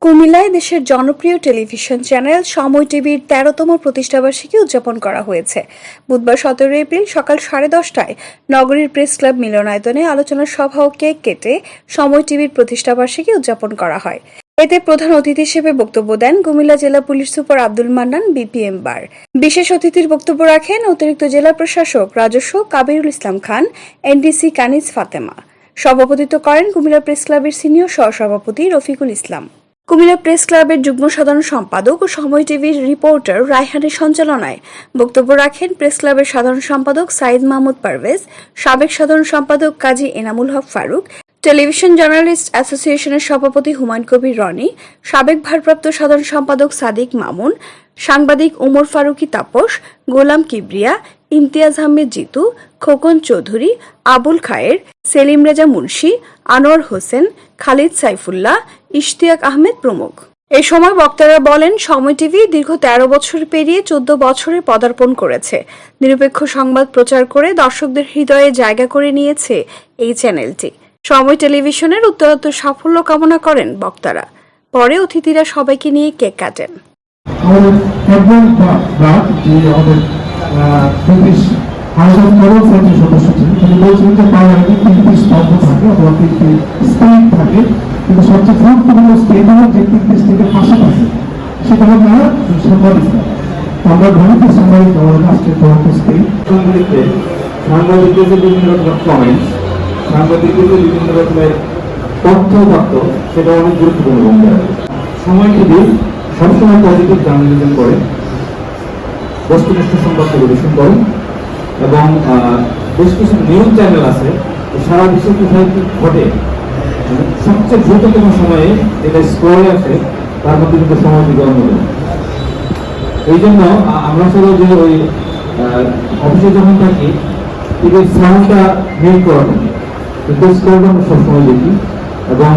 কুমিল্লায় দেশের জনপ্রিয় টেলিভিশন চ্যানেল সময় টিভির ১৩তম প্রতিষ্ঠাবার্ষিকী উদযাপন করা হয়েছে। বুধবার ১৭ এপ্রিল সকাল ১০:৩০টায় নগরীর প্রেস ক্লাব মিলনায়তনে আলোচনা সভা ও কেক কেটে সময় টিভির প্রতিষ্ঠাবার্ষিকী উদযাপন করা হয়। এতে প্রধান অতিথি হিসেবে বক্তব্য দেন কুমিল্লা জেলা police super Abdul Mannan BPM bar. বিশেষ অতিথির বক্তব্য রাখেন অতিরিক্ত জেলা প্রশাসক রাজস্ব কাবিরুল ইসলাম খান, এনডিসি কানিজ ফাতেমা। সভাপতিত্ব করেন কুমিল্লা প্রেস ক্লাবের সিনিয়র সহসভাপতি রফিকুল ইসলাম। কুমিল্লা প্রেস ক্লাবের যুগ্ম সাধারণ সম্পাদক ও সময় টিভির রিপোর্টার রায়হানের সঞ্চালনায় বক্তব্য রাখেন প্রেস ক্লাবের সাধারণ সম্পাদক সাইদ মাহমুদ পারভেজ, সাবেক সাধারণ সম্পাদক কাজী এনামুল হক ফারুক, টেলিভিশন জার্নালিস্ট অ্যাসোসিয়েশনের সভাপতি হুমায়ুন কবির রনি, সাবেক ভারপ্রাপ্ত সাধারণ সম্পাদক সাদিক মামুন, সাংবাদিক ওমর ফারুকি তাপস, গোলাম কিবরিয়া, ইমতিয়াজ আহমেদ জিতু, খোকন চৌধুরী, আবুল খায়ের, সেলিম রেজা মুন্সি, আনোয়ার হোসেন, খালিদ সাইফুল্লাহ, ইশতিয়াক আহমেদ প্রমুখ। এই সময় বক্তারা বলেন, সময় টিভি দীর্ঘ ১৩ বছর পেরিয়ে ১৪ বছরে পদার্পণ করেছে। নিরপেক্ষ সংবাদ প্রচার করে দর্শকদের হৃদয়ে জায়গা করে নিয়েছে এই চ্যানেলটি। সময় টেলিভিশনের উত্তরোত্তর সাফল্য কামনা করেন বক্তারা। পরে অতিথিরা সবাইকে নিয়ে কেক কাটেন। সদস্য ছিলেন, তিনি বলছিলেন যে পার্লামেন্টে ৩টি স্তম্ভ থাকে অথবা ৩টি স্টেট থাকে, কিন্তু সবচেয়ে গুরুত্বপূর্ণ স্টেট হল যে ৩টি স্টেটের পাশে থাকে, সেটা হল তারা সাংবাদিক। আমরা ভারতে সাংবাদিক আমাদের রাষ্ট্রের ভারত স্টেট সাংবাদিকদের যে বিভিন্ন রকমের কমেন্টস, সাংবাদিকদের যে বিভিন্ন রকমের তথ্য সেটা অনেক গুরুত্বপূর্ণ ভূমিকা রাখে। সময় টিভি সবসময় পজিটিভ জার্নালিজম করে, বস্তুনিষ্ঠ সংবাদ পরিবেশন করে এবং বেশ কিছু নিউজ চ্যানেল আছে সারা দেশে কোথায় কি ঘটে সবচেয়ে দ্রুততম সময়ে এটা স্ক্রলে আসে, তার মধ্যে কিন্তু সময় টিভি অন্যতম। এই জন্য আমরা আসলে যে ওই অফিসে যখন থাকি টিভির সাউন্ডটা মিউট করা থাকে, কিন্তু স্ক্রলটা আমরা সবসময় দেখি এবং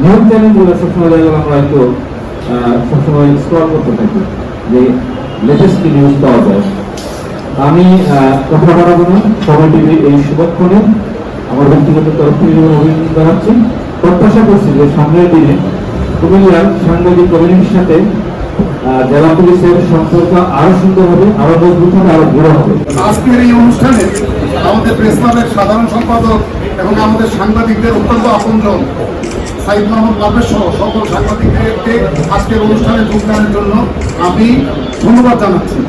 নিউজ চ্যানেলগুলো সবসময় দেখলে আমরা একটু সবসময় স্ক্রল করতে থাকি যে লেটেস্ট কি নিউজ পাওয়া যায়। আমি কথা বাড়াবো না, সময় টিভির এই শুভক্ষণে আমার ব্যক্তিগত তরফ থেকে অভিনন্দন জানাচ্ছি। প্রত্যাশা করছি যে সামনের দিনে কুমিল্লার সাংবাদিক কমিউনিটির সাথে জেলা পুলিশের সম্পর্ক আরো সুন্দর হবে, আরো মজবুত হবে, আরো দৃঢ় হবে। আজকের এই অনুষ্ঠানে আমাদের প্রেস ক্লাবের সাধারণ সম্পাদক এবং আমাদের সাংবাদিকদের অত্যন্ত আপনজন সাইদ মাহমুদ লাভের সহ সকল সাংবাদিকদেরকে আজকের অনুষ্ঠানে যোগদানের জন্য আমি ধন্যবাদ জানাচ্ছি।